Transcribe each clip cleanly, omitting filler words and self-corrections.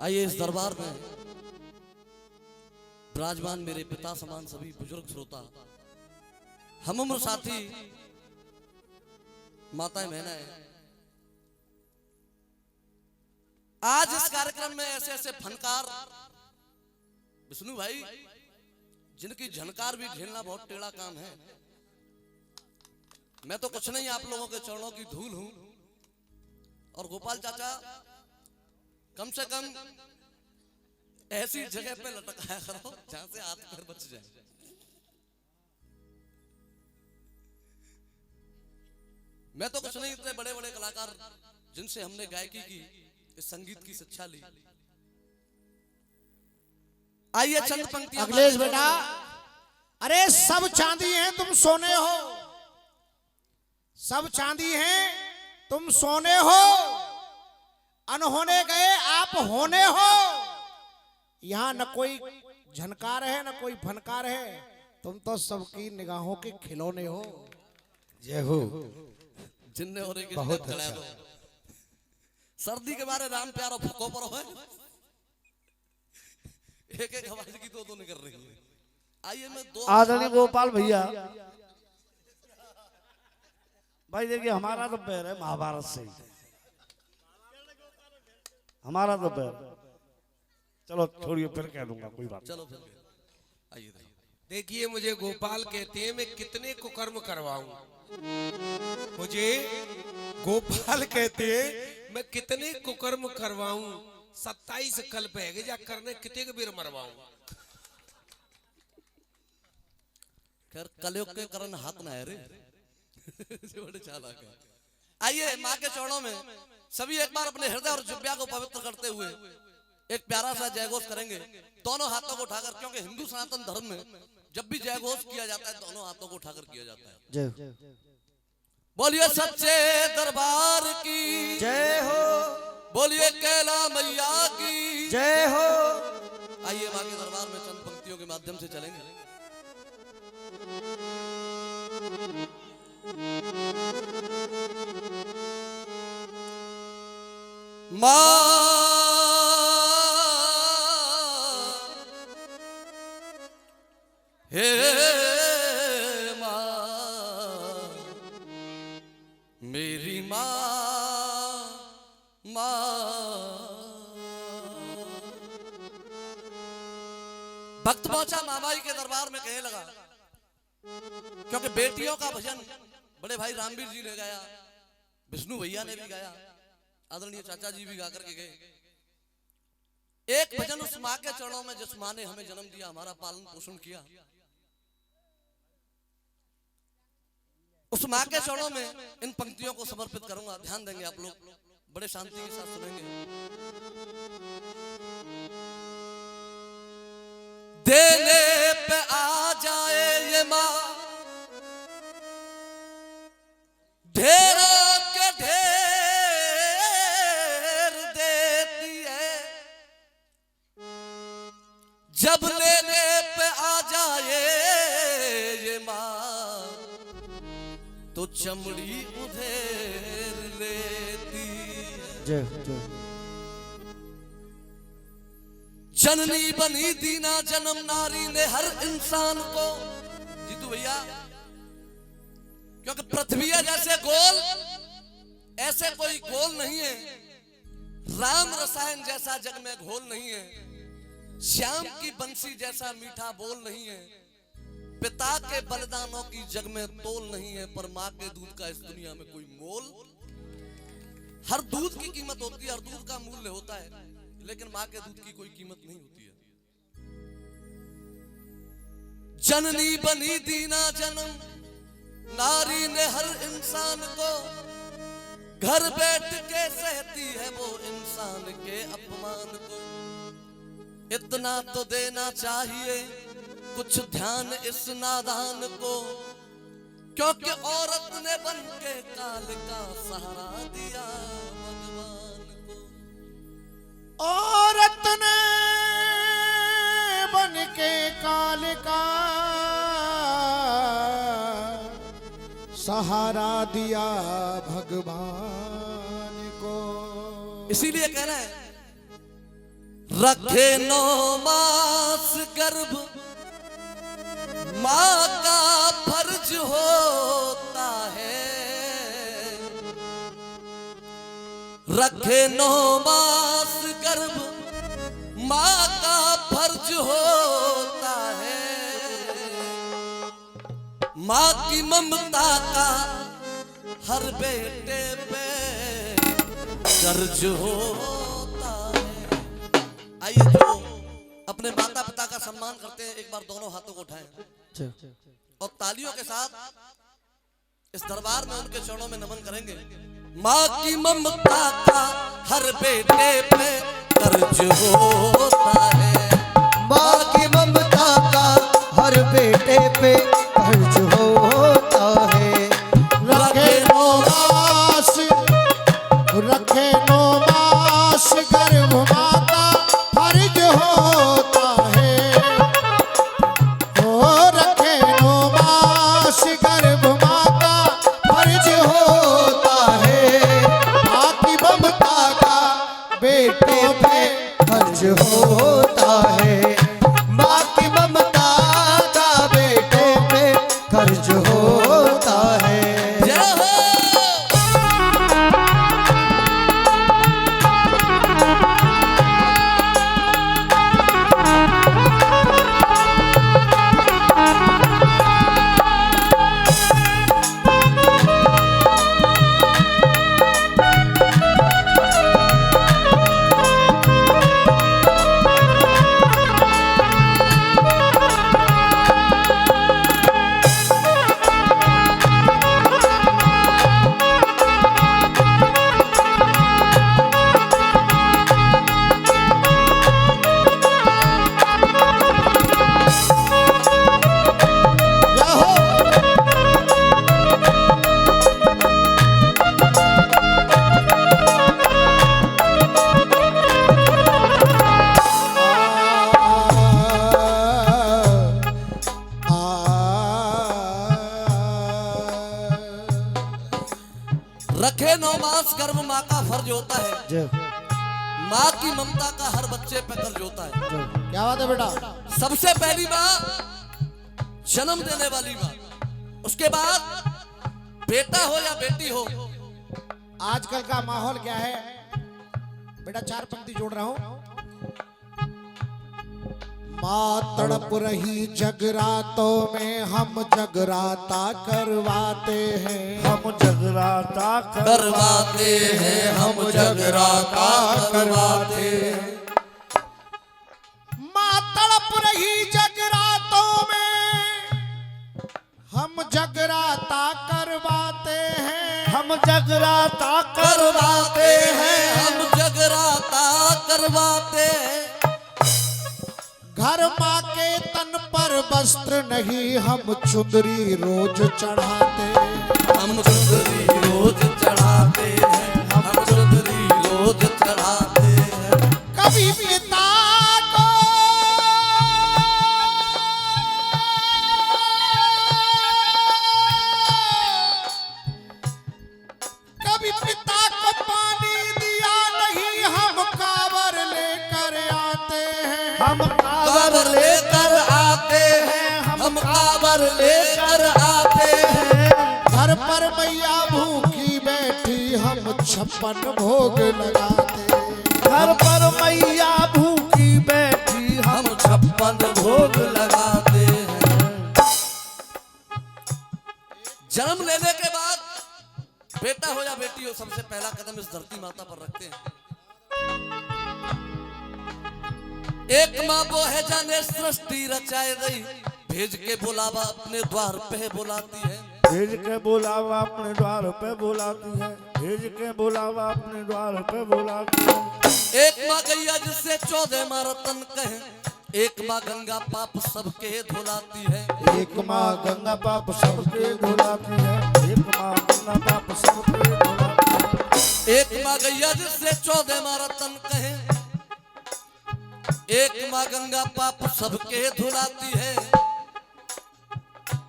आइए इस दरबार में विराजमान मेरे पिता समान सभी बुजुर्ग श्रोता, हम उम्र साथी, माताएं बहनें, आज इस कार्यक्रम में ऐसे ऐसे फनकार विष्णु भाई जिनकी झनकार भी झेलना बहुत टेढ़ा काम है। मैं तो कुछ नहीं, आप लोगों के चरणों की धूल हूं। और गोपाल चाचा कम से कम ऐसी जगह पे लटकाया करो जहां से हाथ पैर बच जाए। मैं तो कुछ नहीं, इतने बड़े बड़े कलाकार जिनसे हमने गायकी की, इस संगीत की शिक्षा ली। आइए चंद पंक्तियां। अखिलेश बेटा, अरे सब चांदी हैं तुम सोने हो, सब चांदी हैं तुम सोने हो, अनहोने गए आप होने हो। यहाँ न कोई झनकार है न कोई फनकार है, तुम तो सबकी निगाहों के खिलौने हो। जय हो। जिन्ने और एक बहुत अच्छा। सर्दी के बारे राम प्यारो फको पर हो, एक एक आवाज की दो निकल रही है। आइए मैं दो आदरणीय गोपाल भैया, भाई देखिए हमारा तो पैर है महाभारत से, हमारा तो पैर। चलो छोड़िए, फिर कह दूंगा, कोई बात। चलो फिर आइए। देखिए मुझे गोपाल कहते हैं, मैं कितने कुकर्म करवाऊं। मुझे गोपाल कहते हैं मैं कितने कुकर्म करवाऊं, 27 कल्प है जा करने कितने के बेर मरवाऊं। खैर कलयुग के करण हाथ ना है रे। बड़े चालाक है। आइए माँ के चरणों में सभी एक बार अपने हृदय और जिह्वा को पवित्र करते हुए एक प्यारा सा जयघोष करेंगे, दोनों हाथों को उठाकर। क्योंकि हिंदू सनातन धर्म में जब भी जयघोष किया जाता है दोनों हाथों को उठाकर किया जाता है। जय बोलिए सच्चे दरबार की जय हो, बोलिए कैला मैया की जय हो। आइए माँ के दरबार में चंद पंक्तियों के माध्यम से चलेंगे। माँ हे माँ, मेरी माँ माँ, भक्त पहुंचा मामाई के दरबार में कहने लगा, क्योंकि बेटियों का भजन बड़े भाई रामवीर जी ने गाया, विष्णु भैया ने भी गाया, आदरणीय चाचा जी भी गा करके गए। एक भजन उस माँ के चरणों में जिस माँ ने हमें जन्म दिया, हमारा पालन पोषण किया, उस माँ के चरणों में इन पंक्तियों को समर्पित करूंगा। ध्यान देंगे आप लोग, बड़े शांति के साथ सुनेंगे। देने पे आ जाए ये माँ, ढेरों के ढेर देती है, जब लेने पे आ जाए ये माँ तो चमड़ी उधेर लेती है। जय जय। जननी बनी दीना जन्म नारी ने हर इंसान को, जीतू भैया, क्योंकि पृथ्वी जैसे गोल ऐसे कोई गोल नहीं है, राम रसायन जैसा जग में घोल नहीं है, श्याम की बंसी जैसा मीठा बोल नहीं है, पिता के बलिदानों की जग में तोल नहीं है, पर माँ के दूध का इस दुनिया में कोई मोल। हर दूध की कीमत होती है, हर दूध का मूल्य होता है, लेकिन माँ के दूध की कोई कीमत नहीं होती है। जननी बनी दीना जन्म नारी ने हर इंसान को, घर बैठ के सहती है वो इंसान के अपमान को। इतना तो देना चाहिए कुछ ध्यान इस नादान को, क्योंकि औरत ने बन के काल का सहारा दिया भगवान को। औरत ने बन के काल का सहारा दिया भगवान को। इसीलिए कहना है रखे 9 मास गर्भ माँ का फर्ज होता है, रखे 9 मास गर्भ माँ का फर्ज होता है, माँ की ममता का हर बेटे पे कर्ज होता है। आइए जो अपने माता पिता का सम्मान करते हैं एक बार दोनों हाथों को उठाएं और तालियों के साथ इस दरबार में उनके चरणों में नमन करेंगे। माँ की ममता का हर बेटे पे कर्ज होता है, माँ की ममता का हर बेटे पे कर्ज होता है। रखे 9 मास, रखे 9 मास गर्भ माँ का फर्ज होता है। ओ रखे 9 मास गर्भ माँ का फर्ज होता है। माँ की ममता का बेटे पे कर्ज होता है, माँ की ममता का बेटे पे कर्ज होता है। जय हो। रखे 9 मास गर्भ माँ का फर्ज होता है, माँ की ममता का हर बच्चे पे कर्ज होता है। क्या बात है बेटा? सबसे पहली माँ जन्म देने वाली माँ, उसके बाद बेटा हो या बेटी हो। आजकल का माहौल क्या है बेटा? 4 पंक्ति जोड़ रहा हूं। माँ तड़प रही जगरातों में हम जगराता करवाते हैं, हम जगराता करवाते हैं, हम जगराता करवाते हैं। माँ तड़प रही जगरातों में हम जगराता करवाते हैं, हम जगराता करवाते हैं, हम जगराता करवाते हैं। घर माँ के तन पर वस्त्र नहीं हम चुंदरी रोज चढ़ाते, हम चुंदरी रोज चढ़ाते हैं, हम चुंदरी रोज चढ़ाते हैं। कभी पिता को कभी पिता को पानी दिया नहीं हम कांवर लेकर आते हैं, हम कांवर लेकर आते हैं, हम कांवर लेकर आते हैं। घर पर मैया भूखी बैठी हम 56 भोग लगाते, घर पर मैया भूखी बैठी हम 56 भोग लगाते हैं। जन्म लेने के बाद बेटा हो या बेटी हो, सबसे पहला कदम इस धरती माता पर रखते हैं। एक माँ वो है जाने सृष्टि रचाए रही, भेज के बुलावा अपने द्वार पे बुलाती है। भेज के बुलावा अपने द्वार पे बुलाती है, भेज के बुलावा अपने द्वार पे बुलाती है। एक माँ गैया जिससे 14 माँ रतन कहे, एक माँ गंगा पाप सबके धुलाती है। एक माँ गंगा पाप सबके धुलाती है, एक माँ गंगा पाप सबके धुलाती है। एक माँ गैया जिससे 14 माँ रतन कहे, एक माँ गंगा पाप सबके धुलाती है।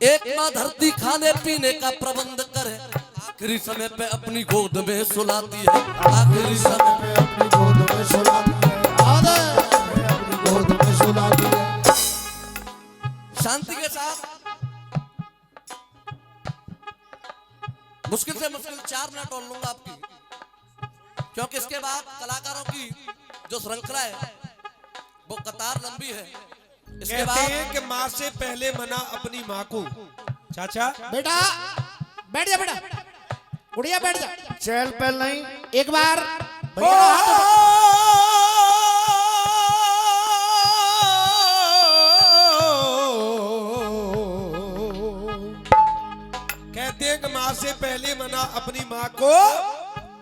एक माँ धरती खाने पीने का प्रबंध करे, आखिरी समय पे अपनी गोद में सुलाती है। आखिरी समय पे अपनी गोद में सुलाती है। 4 मिनट और लूंगा आपकी, क्योंकि इसके बाद कलाकारों की जो श्रृंखला है वो कतार लंबी है। इसके कहते बाद हैं कि माँ से पहले मना अपनी माँ को। चाचा बेटा बैठ जा, बेटा गुड़िया बैठ जा। चहल पहल नहीं। एक बार ओ, भैया का हाथ कहते हैं कि माँ से पहले मना अपनी माँ को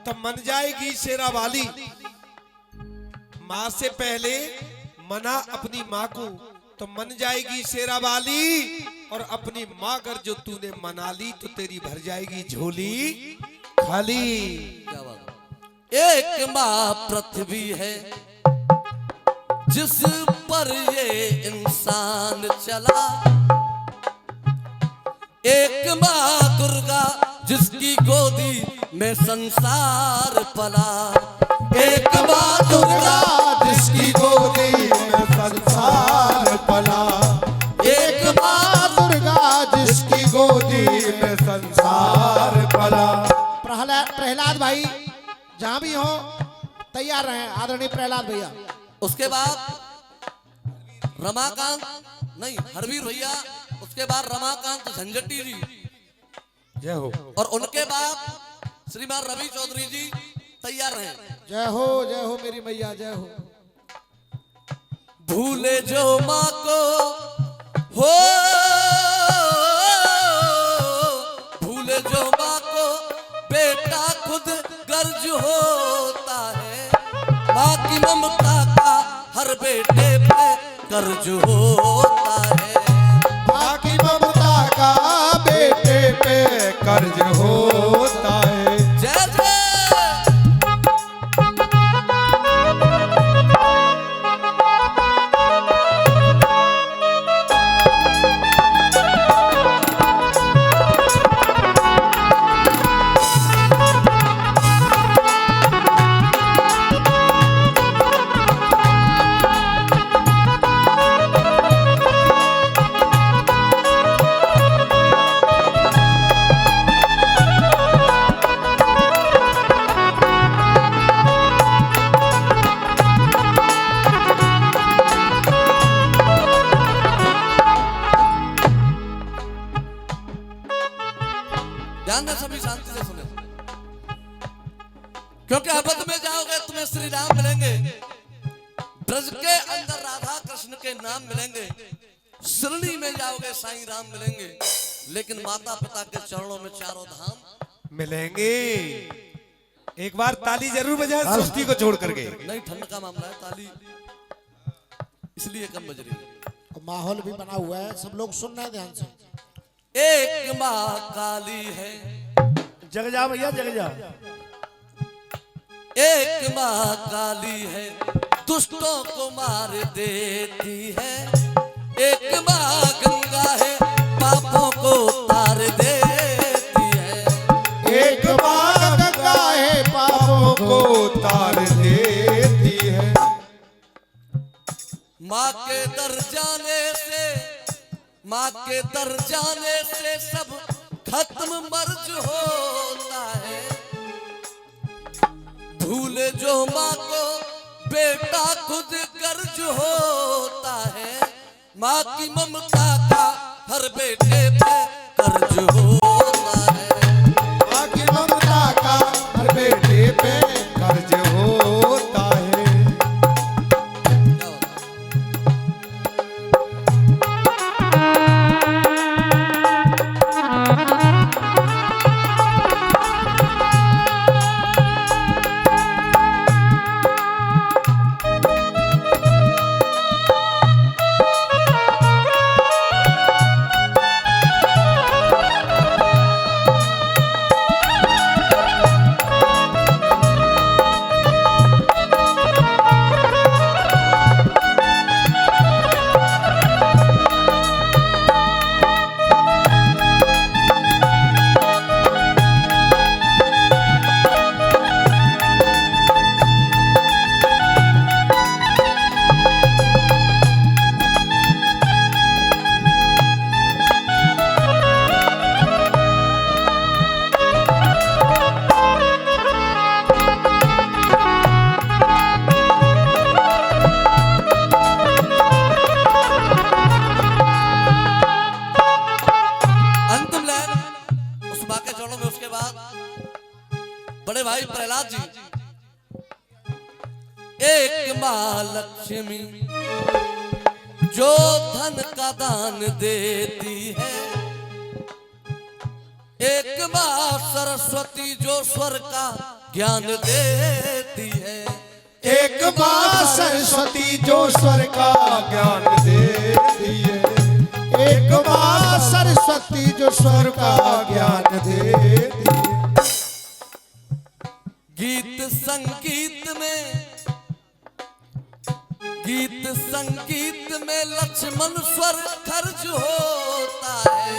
तो मन जाएगी शेरा वाली। माँ से पहले मना अपनी माँ को तो मन जाएगी शेरा वाली, और अपनी माँ अगर जो तूने मना ली तो तेरी भर जाएगी झोली खाली। क्या बात। एक माँ पृथ्वी है जिस पर ये इंसान चला, एक माँ दुर्गा जिसकी गोदी में संसार पला, एक माँ दुर्गा जिसकी गोदी में संसार पला, एक माँ दुर्गा जिसकी गोदी में संसार पला। प्रहलाद भाई जहां भी हो तैयार रहे आदरणीय प्रहलाद भैया। उसके बाद रमाकांत नहीं हरवीर भैया, उसके बाद रमाकांत झंझटी जी, जय हो। और उनके बाद श्रीमान रवि चौधरी जी तैयार रहे। जय हो मेरी मैया जय हो। भूले जो माँ को हो, भूले जो माँ को बेटा खुद गर्ज होता है, माँ की ममता का हर बेटे पे कर्ज होता है, माँ की ममता का बेटे पे कर्ज होता है। जय जय। ध्यान दें सभी, शांति से सुने, क्योंकि अवध में जाओगे तुम्हें श्री राम मिलेंगे, ब्रज के अंदर राधा कृष्ण के नाम मिलेंगे, शिरडी में जाओगे साईं राम मिलेंगे, लेकिन माता पिता के चरणों में चारों धाम मिलेंगे। एक बार ताली जरूर बजाए सुस्ती को छोड़ करके। नहीं, ठंड का मामला है, ताली इसलिए कम बज रही है। माहौल भी बना हुआ है, सब लोग सुन रहे हैं ध्यान से। एक माँ काली है, जग जा भैया जग जा। एक माँ काली है दुष्टों को मार देती है, एक माँ गंगा है पापों को तार देती है, एक माँ गंगा है पापों को तार देती है। माँ के दर जाने से, माँ के दर जाने से सब खत्म मर्ज होता है, भूले जो माँ को बेटा खुद कर्ज होता है, माँ की ममता का हर बेटे पे कर्ज होता है, माँ की ममता का हर बेटे पे कर्ज होता है। लक्ष्मी जो धन का दान देती है, एक माँ सरस्वती जो स्वर का ज्ञान देती है। एक माँ सरस्वती जो स्वर का ज्ञान देती है, एक माँ सरस्वती जो स्वर का ज्ञान देती है। गीत संगीत में लक्ष्मण स्वर खर्च होता है।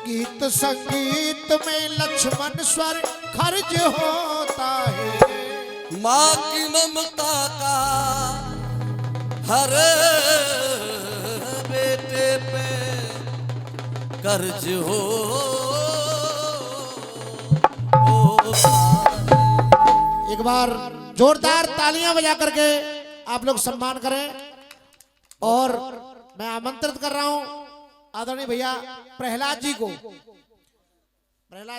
गीत संगीत में लक्ष्मण स्वर खर्च होता है। माँ की ममता का हर बेटे पे कर्ज होता है। एक बार जोरदार तालियां बजा करके आप लोग सम्मान करें। और मैं आमंत्रित कर रहा हूं आदरणीय भैया प्रहलाद जी को। प्रहलाद